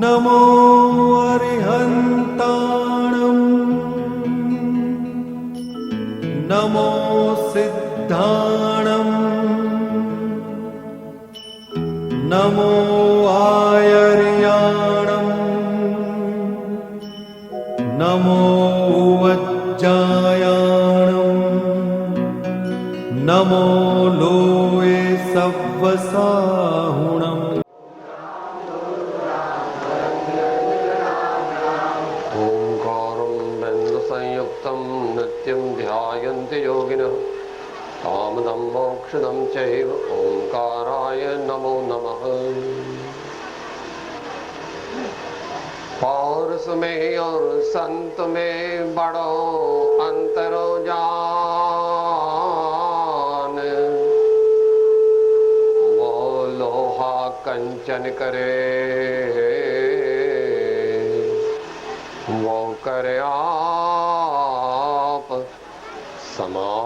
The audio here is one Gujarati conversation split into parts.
नमो अरिहन्ताणं नमो सिद्धाणं नमो आयर्याणं नमो वज्जायाणं नमो लोये सव्वसाहुणम् नित्यं ध्यायन्ति योगिनः कामदं मोक्षदं चैव ओंकाराय नमो नमः। पौरुष में और संत में बड़ो अंतरो जान, वो लोहा कंचन करे वो करे आप समान।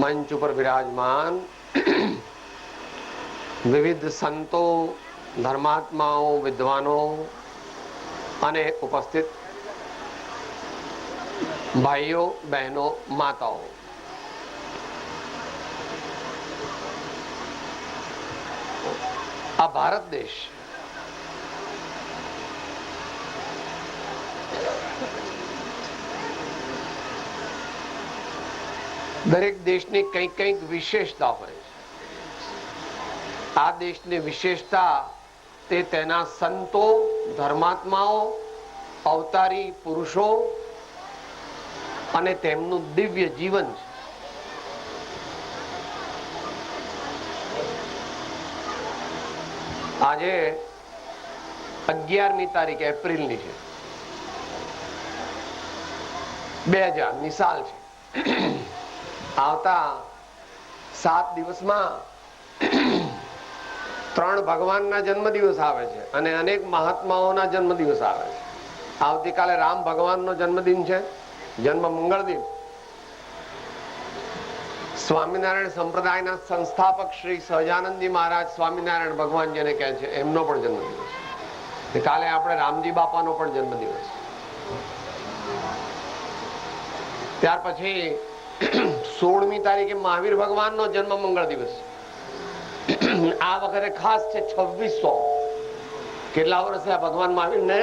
मंच पर विराजमान विविध संतों, धर्मात्माओं, विद्वानों અને ઉપસ્થિત ભાઈઓ, બહેનો, માતાઓ, આ ભારત દેશ દરેક દેશની કંઈક કંઈક વિશેષતા હોય છે. આ દેશની વિશેષતા તે તેના સંતો, ધર્માત્માઓ, અવતારી પુરુષો અને તેમનું દિવ્ય જીવન છે. આજે 11મી તારીખ એપ્રિલની છે, 2000ની સાલ છે. આવતા 7 દિવસમાં 3 ભગવાનના જન્મદિવસ આવે છે અને અનેક મહાત્માઓના જન્મદિવસ આવે છે. આવતીકાલે રામ ભગવાનનો જન્મદિન છે, જન્મ મંગળ દિન. સ્વામિનારાયણ સંપ્રદાયના સંસ્થાપક શ્રી સહજાનંદજી મહારાજ સ્વામિનારાયણ ભગવાન જેને કહે છે, એમનો પણ જન્મદિવસ. કાલે આપણે રામજી બાપાનો પણ જન્મદિવસ. ત્યાર પછી 16મી તારીખે મહાવીર ભગવાનનો જન્મ મંગળ દિવસ. આ વખતે ખાસ છે 2600. કેટલા વર્ષ થયા ભગવાન મહાવીર ને?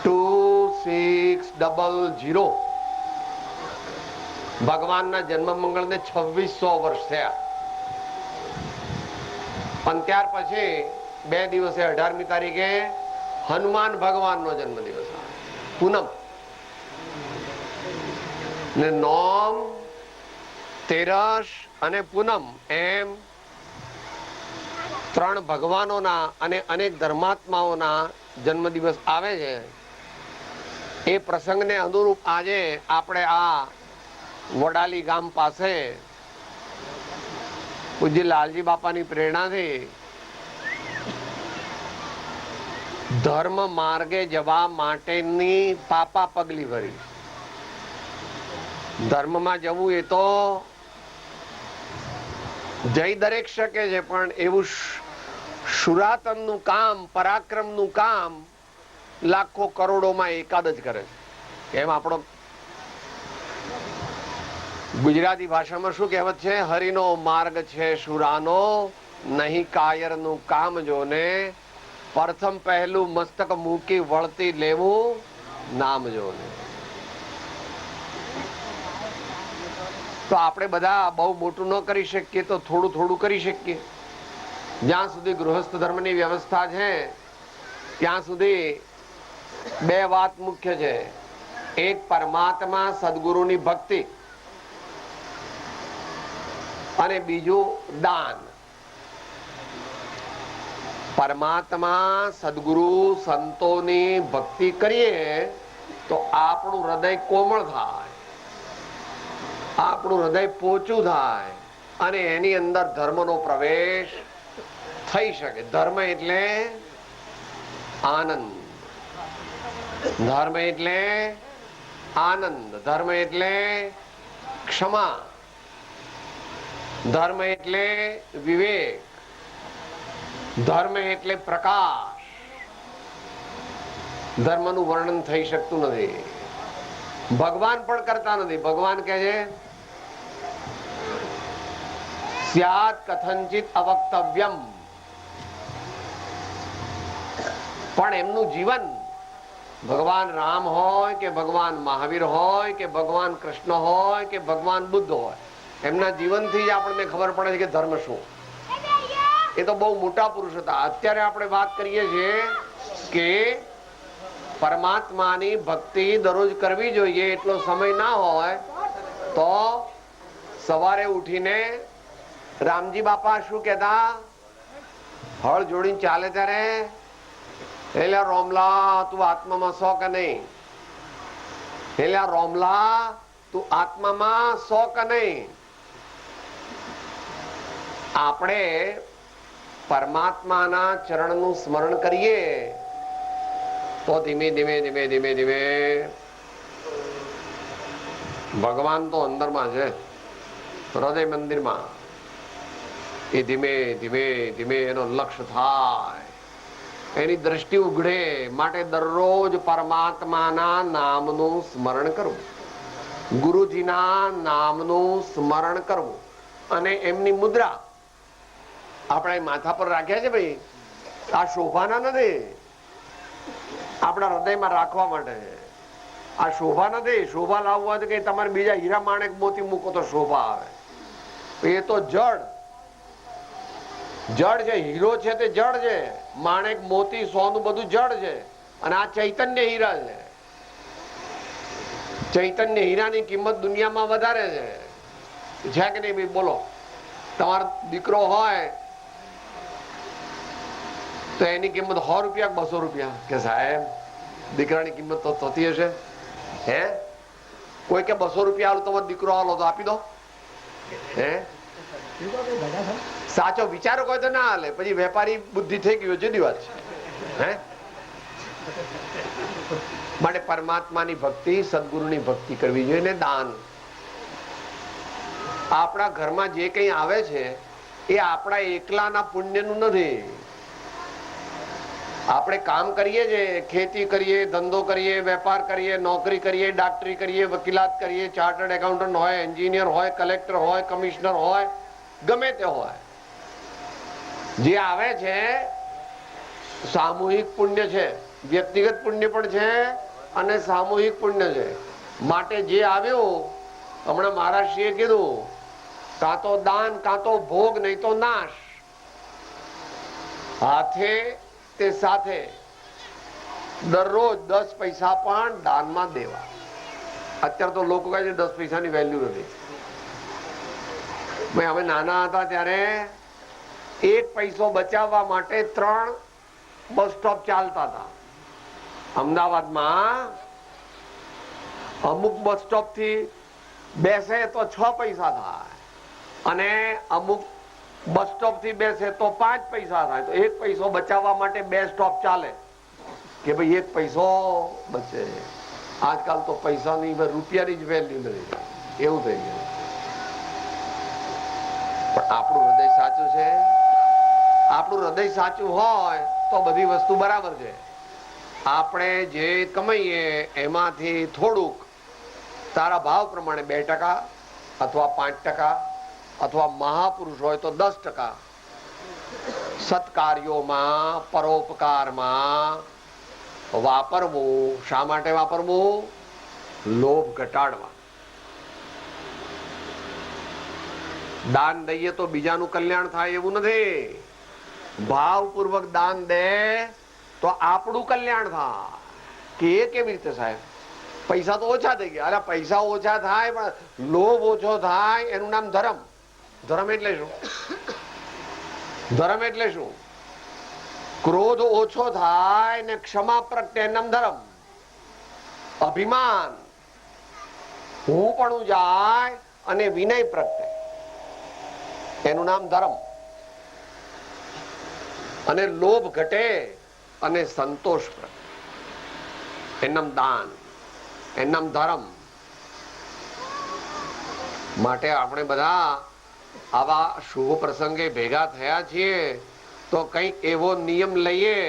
2600. ભગવાનના જન્મ મંગળ ને 2600 વર્ષ થયા. પણ ત્યાર પછી 2 દિવસે 18મી તારીખે હનુમાન ભગવાનનો જન્મ દિવસ આવે, પૂનમ ને નોમ, તેરસ અને પૂનમ એમ 3 ભગવાનોના અને અનેક ધર્માત્માઓના જન્મદિવસ આવે છે. એ પ્રસંગને અનુરૂપ આજે આપણે આ વડાલી ગામ પાસે પૂજ્ય લાલજી બાપાની પ્રેરણાથી ધર્મ માર્ગે જવા માટેની પાપા પગલી ભરી. ધર્મમાં જવું એ તો જઈ દરેક શકે છે, પણ એવું શુરાતનનું કામ, પરાક્રમનું કામ લાખો કરોડોમાં એકાદ જ કરે છે. એમ આપણો ગુજરાતી ભાષામાં શું કહેવત છે? હરિનો માર્ગ છે શુરાનો, નહીં કાયરનું કામ જોને, પ્રથમ પહેલું મસ્તક મૂકી વળતી લેવું નામ જોને. તો આપણે બધા બહુ મોટું ન કરી શકીએ તો થોડું થોડું કરી શકીએ. જ્યાં સુધી ગૃહસ્થ ધર્મની વ્યવસ્થા છે ત્યાં સુધી 2 વાત મુખ્ય છે. એક પરમાત્મા સદગુરુની ભક્તિ અને બીજું દાન. પરમાત્મા, સદગુરુ, સંતોની ભક્તિ કરીએ તો આપણું હૃદય કોમળ થાય, આપણું હૃદય પોચું થાય, અને એની અંદર ધર્મનો પ્રવેશ થઈ શકે. ધર્મ એટલે આનંદ, ધર્મ એટલે આનંદ, ધર્મ એટલે ક્ષમા, ધર્મ એટલે વિવેક, ધર્મ એટલે પ્રકાશ. ધર્મનું વર્ણન થઈ શકતું નથી. ભગવાન પણ કરતા નથી. ભગવાન કહે છે સ્યાત કથંચિત અવક્તવ્યમ, પણ એમનું જીવન ભગવાન રામ હોય કે ભગવાન મહાવીર હોય કે ભગવાન કૃષ્ણ હોય કે ભગવાન બુદ્ધ હોય, એમના જીવનથી જ આપણને ખબર પડે છે કે ધર્મ શું. એ તો બહુ મોટા પુરુષ હતા. અત્યારે આપણે વાત કરીએ છીએ કે પરમાત્માની ભક્તિ દરરોજ કરવી જોઈએ, એટલો સમય ના હોય તો સવારે ઉઠીને રામજી બાપા શું કહેતા, હળ જોડીને ચાલે ત્યારે, એટલે રોમલા તું આત્મામાં સો કે નહીં, એટલે રોમલા તું આત્મામાં સો કે નહીં. આપણે પરમાત્માના ચરણનું સ્મરણ કરીએ તો ધીમે ધીમે ધીમે ધીમે ધીમે ભગવાન તો અંદરમાં છે, હૃદય મંદિરમાં, એ ધીમે ધીમે ધીમે એનો લક્ષ્ય થાય, એની દ્રષ્ટિ ઉઘડે. માટે દરરોજ પરમાત્માના નામનું સ્મરણ કરવું, ગુરુજીના નામનું સ્મરણ કરવું. અને એમની મુદ્રા આપણે માથા પર રાખ્યા છે ભાઈ, આ શોભાના નથી, આપણા હૃદયમાં રાખવા માટે. આ શોભા નથી. શોભા લાવવા તો કે તમારે બીજા હીરા માણેક મોતી મૂકો તો શોભા આવે. એ તો જડ જડ છે. હીરો છે તે જડ છે, માણેક મોતી સોનું બધું જડ છે, અને આ ચૈતન્ય હીરા છે. ચૈતન્ય હીરાની કિંમત દુનિયામાં વધારે છે કે નહીં ભાઈ? બોલો, તમારો દીકરો હોય તો એની કિંમત 100 રૂપિયા 200 રૂપિયા, કે સાહેબ દીકરાની કિંમત તો થતી હશે. હે કોઈ કે 200 રૂપિયા આલો તમારો દીકરો આલો તો આપી દો. હે સાચો વિચારો કોઈ તો ના હાલે. પછી વેપારી બુદ્ધિ થઈ ગયો જુદી વાત છે. હે માટે પરમાત્માની ભક્તિ, સદગુરુની ભક્તિ કરવી જોઈએ. ને દાન, આપણા ઘરમાં જે કંઈ આવે છે એ આપણા એકલાના પુણ્યનું નથી. આપણે કામ કરીએ છીએ, ખેતી કરીએ, ધંધો કરીએ, વેપાર કરીએ, નોકરી કરીએ, ડોક્ટરી કરીએ, વકીલાત કરીએ, ચાર્ટર્ડ એકાઉન્ટન્ટ હોય, એન્જિનિયર હોય, કલેક્ટર હોય, કમિશનર હોય, ગમે તે હોય, જે આવે છે સામૂહિક પુણ્ય છે. વ્યક્તિગત પુણ્ય પણ છે અને સામૂહિક પુણ્ય છે. માટે જે આવ્યું, હમણાં મહારાષ્ટ્રીએ કીધું, કાં તો દાન કાં તો ભોગ, નહીં તો નાશ. હાથે તે સાથે દરરોજ 10 પૈસા પણ દાનમાં દેવા. અત્યારે તો લોકો કહે છે 10 પૈસાની વેલ્યુ નથી. ભાઈ અમે નાના હતા ત્યારે 1 પૈસો બચાવવા માટે 3 બસ સ્ટોપ ચાલતા હતા. અમદાવાદમાં અમુક બસ સ્ટોપ થી બેસે તો 6 પૈસા થાય, અને અમુક બસ સ્ટોપ થી બેસે તો 5 પૈસા થાય. તો 1 પૈસો બચાવવા માટે 2 સ્ટોપ ચાલે કે ભાઈ 1 પૈસો બચે. આજકાલ તો પૈસાની રૂપિયાની જ વેલ્યુ નથી, એવું થઈ ગયું. પણ આપણું હૃદય સાચું છે. આપણું હૃદય સાચું હોય તો બધી વસ્તુ બરાબર છે. આપણે જે કમાઈએ એમાંથી થોડુંક તારા ભાવ પ્રમાણે 2% અથવા 5% અથવા મહાપુરુષ હોય તો 10% સત્કાર્યોમાં, પરોપકારમાં વાપરવું. શા માટે વાપરવું? લોભ ઘટાડવા. દાન દઈએ તો બીજાનું કલ્યાણ થાય એવું નથી. ભાવપૂર્વક દાન દે તો આપણું કલ્યાણ થાય. કે એ કેવી રીતે સાહેબ? પૈસા તો ઓછા થઈ ગયા. અરે પૈસા ઓછા થાય પણ લોભ ઓછો થાય, એનું નામ ધર્મ. ધર્મ એટલે શું? ધર્મ એટલે શું? ક્રોધ ઓછો થાય ને ક્ષમા પ્રગટે, નામ ધર્મ. અભિમાન, હું પણ જાય અને વિનય પ્રગટે. એનું નામ ધર્મ. અને લોભ ઘટે અને સંતોષ પ્રગટે, એનું નામ દાન, એનું નામ ધર્મ. માટે આપણે બધા આવા શુભ પ્રસંગે ભેગા થયા છીએ તો કંઈક એવો નિયમ લઈએ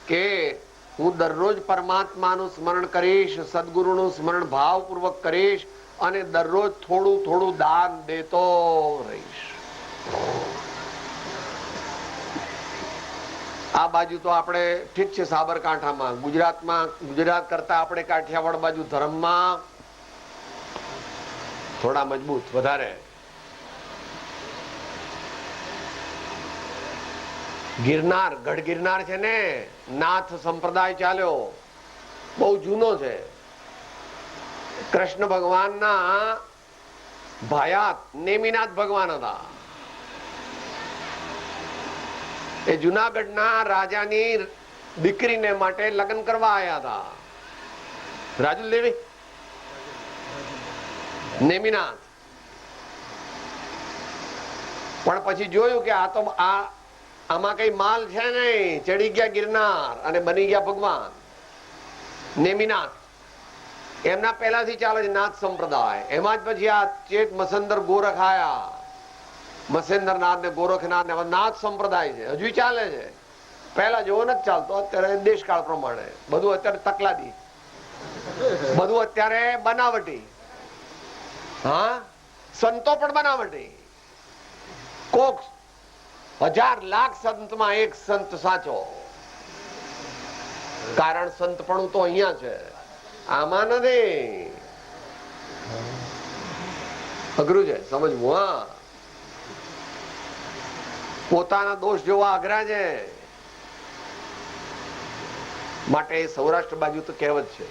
કે હું દરરોજ પરમાત્માનું સ્મરણ કરીશ, સદગુરુનું સ્મરણ ભાવપૂર્વક કરીશ અને દરરોજ થોડું થોડું દાન દેતો રહીશ. આ બાજુ તો આપણે ઠીક છે, સાબરકાંઠામાં, ગુજરાતમાં, ગુજરાત કરતા આપણે કાઠિયાવાડ બાજુ ધર્મમાં થોડા મજબૂત વધારે. ગિરનાર, ગઢ ગિરનાર છે ને, નાથ સંપ્રદાય ચાલ્યો, બહુ જૂનો છે. કૃષ્ણ ભગવાનના ભાયાત નેમિનાથ ભગવાન હતા. એ જુનાગઢના રાજાની દીકરીને માટે લગ્ન કરવા આવ્યા હતા. રાજુ દેવી નેમિનાથ. પણ પછી જોયું કે આ તો આમાં કઈ માલ છે નહીં, ચડી ગયા ગિરનાર અને બની ગયા ભગવાન નેમિનાથ. એમના પહેલાથી ચાલે છે નાથ સંપ્રદાય. એમાં જ પછી આ ચેત મસંદર ગોરખ આયા, મસેન્દ્રનાથ ને ગોરખનાથ ને નાથ સંપ્રદાય છે, હજુ ચાલે છે. પહેલા જેવો નથી ચાલતો. અત્યારે દેશકાળ પ્રમાણે બધું અત્યારે તકલાદી, બધું અત્યારે બનાવટી. હા, સંતો પણ બનાવટી. કોક 1000 લાખ સંતમાં એક સંત સાચો. કારણ સંતપણું તો અહીંયા છે, આમાં નથી. અઘરું છે સમજવું. હા, પોતાના દોષ જોવા અઘરા છે. માટે સૌરાષ્ટ્ર બાજુ તો કહેવત છે,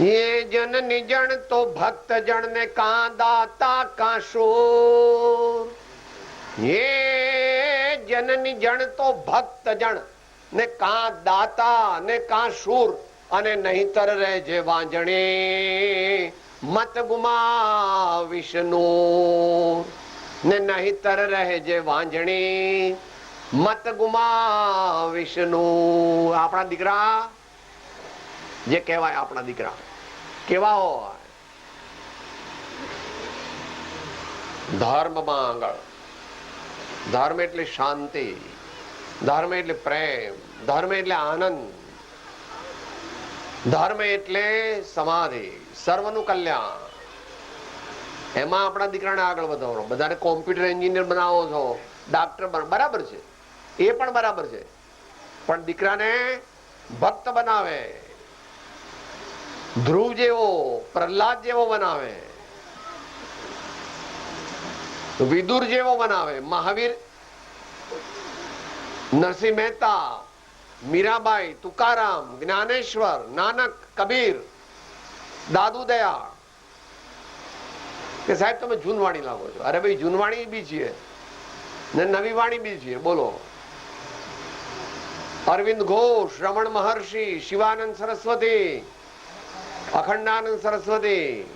ये जन निजन तो भक्त जन ने का दाता का शूर. ये जन निजन तो भक्त जन ने का दाता ने का शूર. અને નહીતર રહેજે વાંજણી મત ગુમા વિષ્ણુ. ને નહીતર રહેજે વાંજણી મત ગુમા વિષ્ણુ. આપણા દીકરા જે કહેવાય, આપણા દીકરા કેવા હોય? ધર્મમાં આગળ. ધર્મ એટલે શાંતિ, ધર્મ એટલે પ્રેમ, ધર્મ એટલે આનંદ, ધર્મ એટલે સમાધિ, સર્વનું કલ્યાણ. એમાં આપણા દીકરાને આગળ વધારો. બધાને કોમ્પ્યુટર એન્જિનિયર બનાવો છો, ડાક્ટર બરાબર છે, એ પણ બરાબર છે, પણ દીકરાને ભક્ત બનાવે, ધ્રુવ જેવો, પ્રહલાદ જેવો બનાવે, વિદુર જેવો બનાવે, મહાવીર, નરસિંહ મહેતા, મીરાબાઈ, તુકારામ, જ્ઞાનેશ્વર, નાનક, કબીર, દાદુ દયાળ. કે સાહેબ તમે જૂનવાણી લાગો છો. અરે ભાઈ, જૂનવાણી બી છીએ ને નવી વાણી બી છીએ. બોલો. અરવિંદ ઘોષ, રમણ મહર્ષિ, શિવાનંદ સરસ્વતી, અખંડાનંદ સરસ્વતી,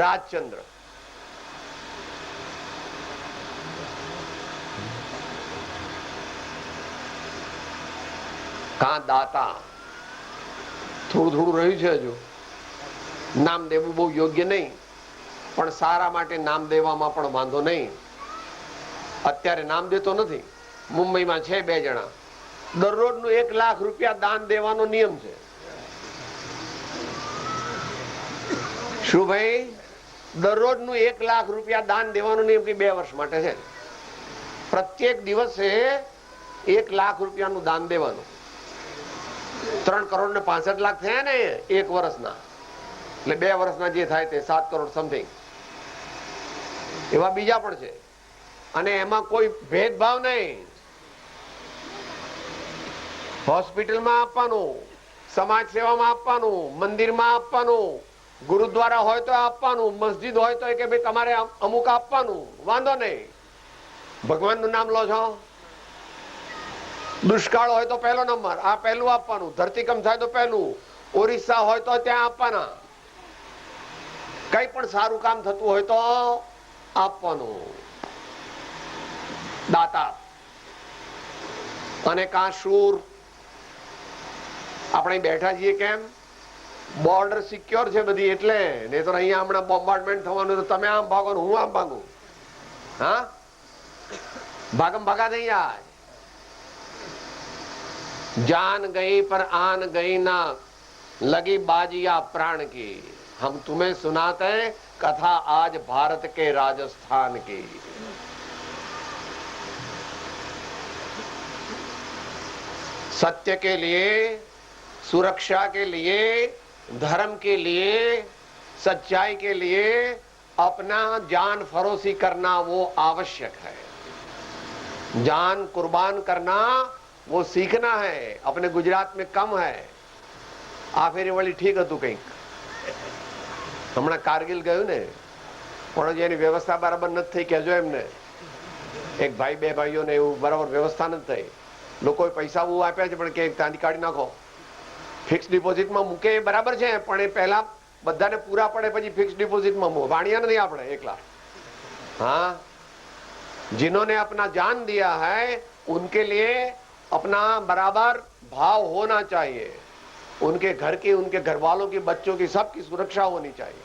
રાજચંદ્ર, કા દાતા. થોડું થોડું રહ્યું છે હજુ. નામ દેવું બહુ યોગ્ય નહીં, પણ સારા માટે નામ દેવામાં પણ વાંધો નહીં. અત્યારે નામ દેતો નથી. મુંબઈમાં છે 2 જણા, દરરોજનું 1 લાખ રૂપિયા દાન દેવાનો નિયમ છે. શું ભાઈ? દરરોજનું 1 લાખ રૂપિયા દાન દેવાનો નિયમ 2 વર્ષ માટે છે. પ્રત્યેક દિવસે 1 લાખ રૂપિયાનું દાન દેવાનું. 3 કરોડ ને 65 લાખ થયા ને 1 વર્ષના, એટલે 2 વર્ષના જે થાય તે 7 કરોડ સમથિંગ. એવા બીજા પણ છે. અને એમાં કોઈ ભેદભાવ નહીં. હોસ્પિટલમાં આપવાનું, સમાજ સેવામાં આપવાનું, મંદિરમાં આપવાનું, ગુરુદ્વારા હોય તો આપવાનું, મસ્જિદ હોય તો કે ભાઈ તમારે અમુક આપવાનું, વાંધો નહીં. ભગવાનનું નામ લો છો. દુષ્કાળ હોય તો 1લો નંબર, આ પહેલું આપવાનું. ધરતીકંપ થાય તો પહેલું. ઓરિસ્સા હોય તો ત્યાં આપવાના. કઈ પણ સારું કામ થતું હોય તો આપવાનું, દાતા. અને કા શૂર, આપણે બેઠા છીએ કેમ? બોર્ડર સિક્યોર છે બધી, એટલે નહીં તો અહીંયા હમણાં બોમ્બાર્ડમેન્ટ થવાનું, તો તમે આમ ભાગો હું આમ ભાગું. હા, ભાગમ ભાગા નહીં આય. जान गई पर आन गई ना लगी बाजिया प्राण की, हम तुम्हें सुनाते हैं कथा आज भारत के राजस्थान की. सत्य के लिए, सुरक्षा के लिए, धर्म के लिए, सच्चाई के लिए अपना जान फरोसी करना वो आवश्यक है. जान कुर्बान करना वो सीखना है. अपने गुजरात में कम है. આ ફેરી વળી ઠીક હતું કંઈક. હમણાં કારગિલ ગયું ને, પણ એની વ્યવસ્થા બરાબર નથી થઈ. કહેજો એમને, એક ભાઈ બે ભાઈઓને એવું બરાબર વ્યવસ્થા નથી થઈ. લોકોએ પૈસા બહુ આપ્યા છે, પણ કે ત્યાંથી કાઢી નાખો. ફિક્સ ડિપોઝિટમાં મૂકે એ બરાબર છે, પણ એ પહેલા બધાને પૂરા પડે પછી ફિક્સ ડિપોઝિટમાં મૂકે. વાણિયા નથી આપણે એકલા. हाँ, जिन्होंने अपना जान दिया है उनके लिए अपना बराबर भाव होना चाहिए. उनके घर की, उनके घर वालों की, बच्चों की, सबकी सुरक्षा होनी चाहिए.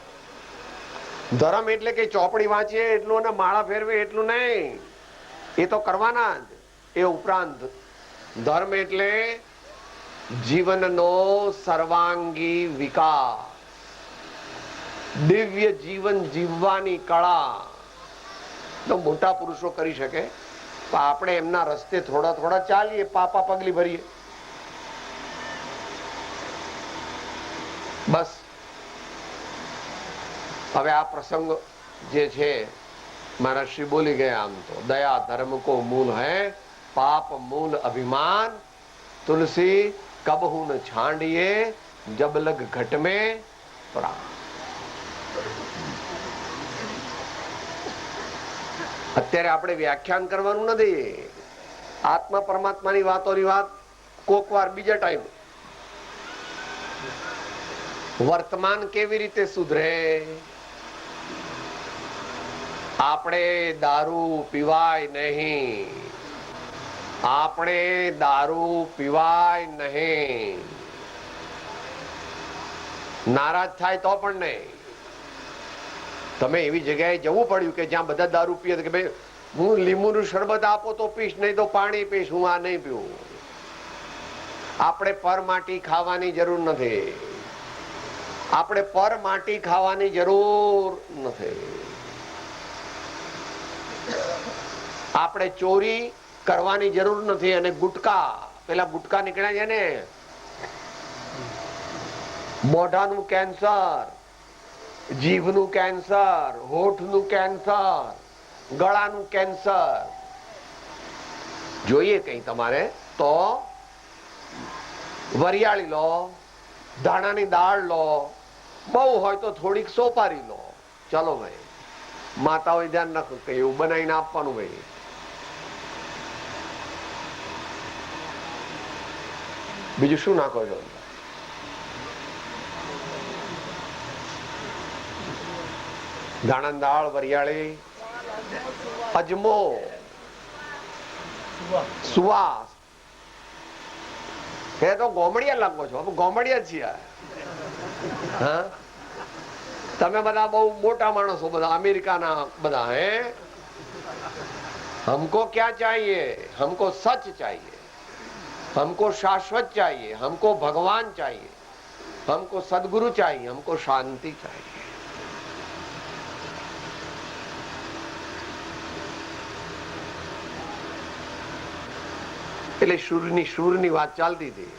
ધર્મ એટલે કે ચોપડી વાંચીએ એટલું ને માળા ફેરવે એટલું નહીં, એ તો કરવાના જ. એ ઉપરાંત ધર્મ એટલે જીવનનો સર્વાંગી વિકાસ, દિવ્ય જીવન જીવવાની કળા તો મોટા પુરુષો કરી શકે. તો આપણે એમના રસ્તે થોડા થોડા ચાલીએ, પાપા પગલી ભરીએ. બસ હવે આ પ્રસંગ જે છે મારા શ્રી બોલી ગયા. આમ તો દયા ધર્મ કો મૂલ હૈ, પાપ મૂલ અભિમાન, તુલસી કબહુ ન છાંડીએ, જબ લગ ઘટ में પ્રાણ. અત્યારે આપણે વ્યાખ્યાન કરવાનું નથી. આત્મા પરમાત્માની વાતોની વાત કોક વાર બીજા ટાઈમ. વર્તમાન કેવી રીતે સુધરે? આપણે દારૂ પીવાય નહીં, આપણે દારૂ પીવાય નહીં. નારાજ થાય તો પણ નહીં. તમે એવી જગ્યાએ જવું પડ્યું કે જ્યાં બધા દારૂ પીએ કે ભાઈ હું લીંબુનું શરબત આપો તો પીશ, નહીં તો પાણી પીશ, હું આ નહીં પીવું. આપણે પર માટી ખાવાની જરૂર નથી. આપણે પર માટી ખાવાની જરૂર નથી. આપણે ચોરી કરવાની જરૂર નથી. અને ગુટકા, પેલા ગુટકા નીકળ્યા છે ને, મોઢાનું કેન્સર, જીભનું કેન્સર, હોઠનું કેન્સર, ગળાનું કેન્સર. જોઈએ કઈ તમારે તો વરિયાળી લો, ધાણાની દાળ લો, બહુ હોય તો થોડીક સોપારી લો. ચલો ભાઈ, માતાઓ ધ્યાન રાખો કે એવું બનાવીને આપવાનું. ભાઈ બીજું શું નાખો છો? ધાણા દાળ, વરિયાળી, અજમો, સુવાસ. એ તો ગોમડિયા લાગો છો. ગોમડિયા છીએ. હા, તમે બધા બહુ મોટા માણસો, બધા અમેરિકાના બધા. હે, हमको क्या चाहिए? हमको सच चाहिए, हमको शाश्वत चाहिए, हमको भगवान चाहिए, हमको सदगुरु चाहिए, हमको शांति चाहिए. એટલે શૂરની વાત ચાલતી હતી.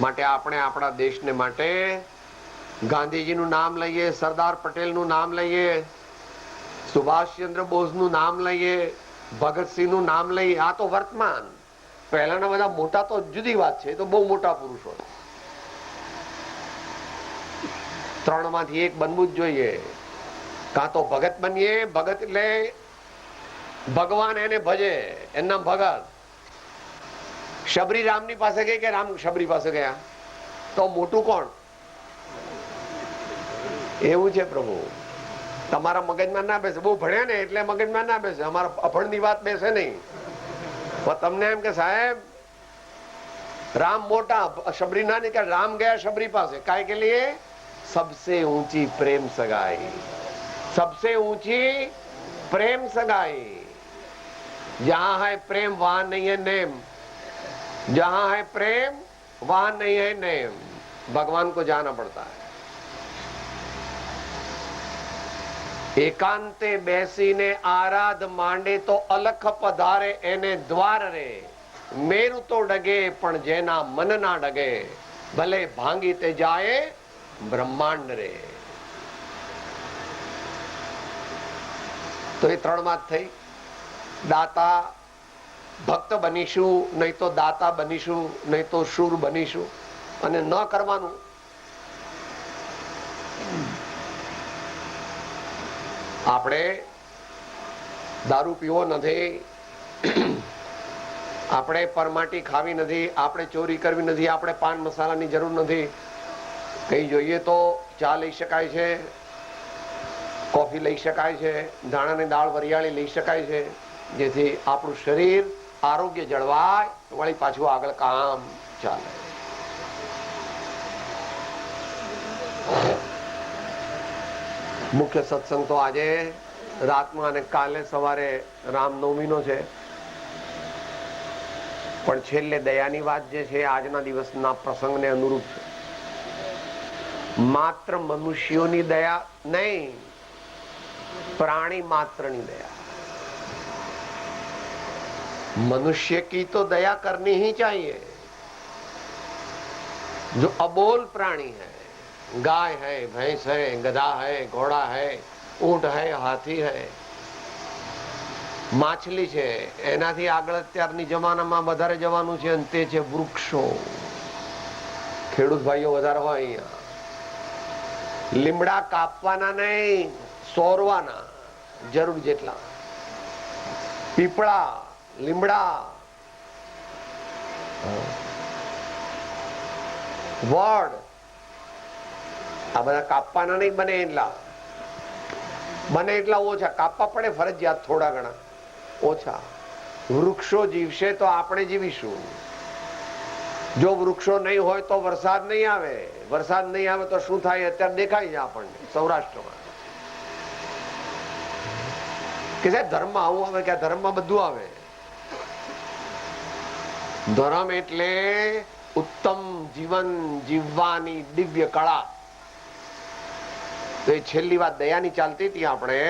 માટે આપણે આપણા દેશને માટે ગાંધીજીનું નામ લઈએ, સરદાર પટેલનું નામ લઈએ, સુભાષચંદ્ર બોઝનું નામ લઈએ, ભગતસિંહનું નામ લઈએ. આ તો વર્તમાન. પહેલાના બધા મોટા તો જુદી વાત છે, તો બહુ મોટા પુરુષો. ત્રણમાંથી એક બનવું જ જોઈએ. કાં તો ભગત બનીએ. ભગત એટલે ભગવાન એને ભજે, એનું નામ ભગત. શબરી રામની પાસે ગઈ કે રામ શબરી પાસે ગયા? તો મોટું કોણ? એવું છે પ્રભુ, તમારા મગજમાં ના બેસે. બહુ ભણ્યા ને એટલે મગજમાં ના બેસે, અમારા અભણની વાત બેસે નહીં. તમને એમ કે સાહેબ રામ મોટા, શબરી ના નીકળે. રામ ગયા શબરી પાસે, કાય કે લીએ सबसे ऊंची प्रेम सगाई, सबसे ऊंची प्रेम सगाई. जहां है प्रेम वहां नहीं है नेम, जहां है प्रेम वहां नहीं है नेम. भगवान को जाना पड़ता है. एकांते બેસીને આરાધ માંડે તો અલખ પધારે એને દ્વાર રે. મેરુ તો ડગે પણ જેના મન ના ડગે, ભલે ભાંગી તે જાય બ્રહ્માંડ રે. તો એ ત્રણ વાત થઈ. દાતા ભક્ત બનીશું, નહીં તો દાતા બનીશું, નહીં તો શૂર બનીશું. અને ન કરવાનું, આપણે દારૂ પીવો નથી, આપણે પરમાટી ખાવી નથી, આપણે ચોરી કરવી નથી, આપણે પાન મસાલાની જરૂર નથી. કઈ જોઈએ તો ચા લઈ શકાય છે, કોફી લઈ શકાય છે, ધાણાની દાળ વરિયાળી લઈ શકાય છે, જેથી આપણું શરીર આરોગ્ય જળવાય, વળી પાછું આગળ કામ ચાલે. મુખ્ય સત્સંગ તો આજે રાતમાં અને કાલે સવારે રામનવમીનો છે, પણ છેલ્લે દયાની વાત જે છે આજના દિવસના પ્રસંગને અનુરૂપ છે. માત્ર મનુષ્યોની દયા નહીં, प्राणी मात्रनी दया. मनुष्य की तो दया करनी ही चाहिए. जो अबोल प्राणी है, गाय है, भैंस है, गधा है, घोड़ा है, ऊंट है, हाथी है, માછલી છે, એનાથી આગળ અત્યારની જમાનામાં વધારે જવાનું છે, અને તે છે વૃક્ષો. ખેડૂત ભાઈઓ વધારે હોય અહીંયા. લીમડા કાપવાના નહીં, સોરવાના જરૂર જેટલા. પીપળા, લીમડા, વડ, આ બધા કાપવાના નહીં. બને એટલા ઓછા કાપવા પડે, ફરજિયાત થોડા ઘણા ઓછા. વૃક્ષો જીવશે તો આપણે જીવીશું. જો વૃક્ષો નહીં હોય તો વરસાદ નહીં આવે. વરસાદ નહીં આવે તો શું થાય અત્યારે દેખાય છે આપણને સૌરાષ્ટ્રમાં. કે સાહેબ ધર્મ આવું આવે, કે ધર્મમાં બધું આવે. ધર્મ એટલે ઉત્તમ જીવન જીવવાની દિવ્ય કળા. તો એ છેલ્લી વાત દયાની ચાલતી હતી. આપણે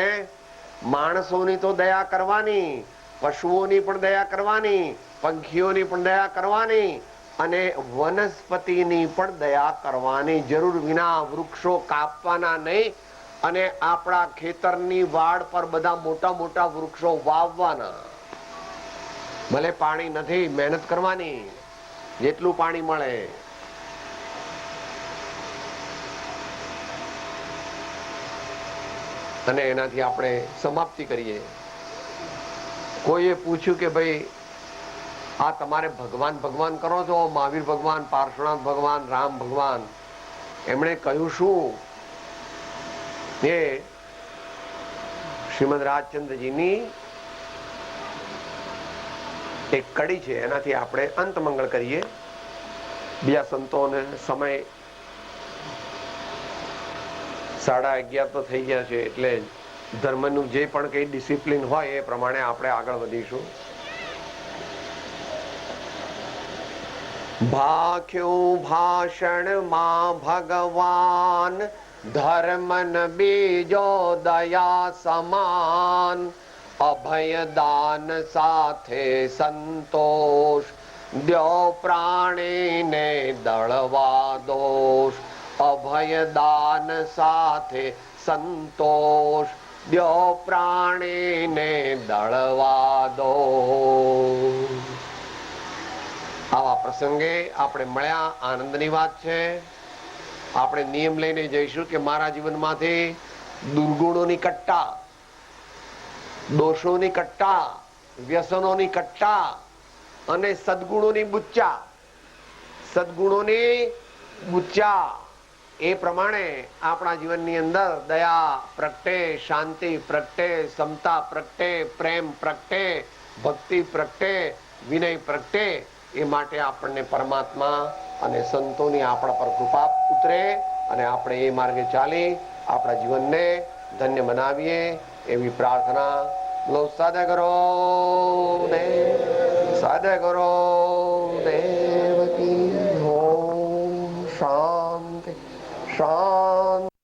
માણસોની તો દયા કરવાની, પશુઓની પણ દયા કરવાની, પંખીઓની પણ દયા કરવાની, અને વનસ્પતિની પણ દયા કરવાની. જરૂર વિના વૃક્ષો કાપવાના નહીં, અને આપણા ખેતરની વાડ પર બધા મોટા મોટા વૃક્ષો વાવવાના. ભલે પાણી નથી, મહેનત કરવાની, જેટલું પાણી મળે. અને એનાથી આપણે સમાપ્તિ કરીએ. કોઈએ પૂછ્યું કે ભાઈ આ તમારે ભગવાન ભગવાન કરો છો, મહાવીર ભગવાન, પાર્શ્વનાથ ભગવાન, રામ ભગવાન. એમણે કહ્યું શું? એ શ્રીમદ રાજચંદ્રજીની એક કડી છે, એનાથી આપણે અંત મંગળ કરીએ. બીજા સંતોને સમય 11:30 તો થઈ ગયા છે, એટલે ધર્મનું જે પણ કઈ ડિસિપ્લિન હોય એ પ્રમાણે આપણે આગળ વધીશું. ભાખ્યું ભાષણ માં ભગવાન, ધર્મન બીજો દયા સમાન. અભય દાન સાથે સંતોષ, દ્યો પ્રાણીને દળવા દોષ. અભય દાન સાથે સંતોષ, દ્યો પ્રાણીને દળવા દોષ. આવા પ્રસંગે આપણે મળ્યા, આનંદની વાત છે. આપણે નિયમ લઈને જઈશું કે મારા જીવનમાંથી દુર્ગુણોની કટ્ટા, દોષોની કટ્ટા, વ્યસનોની કટ્ટા અને સદગુણોની બુચ્ચા, સદગુણોની બુચ્ચા એ પ્રમાણે આપણા જીવનની અંદર દયા પ્રગટે, શાંતિ પ્રગટે, સમતા પ્રગટે, પ્રેમ પ્રગટે, ભક્તિ પ્રગટે, વિનય પ્રગટે. એ માટે આપણને પરમાત્મા અને સંતોની આપણા પર કૃપા ઉતરે અને આપણે એ માર્ગે ચાલી આપણા જીવનને ધન્ય બનાવીએ એવી પ્રાર્થના. લો સદગુરુ દેવ, સદગુરુ દેવ કી. ઓમ શાંતિ શાંતિ.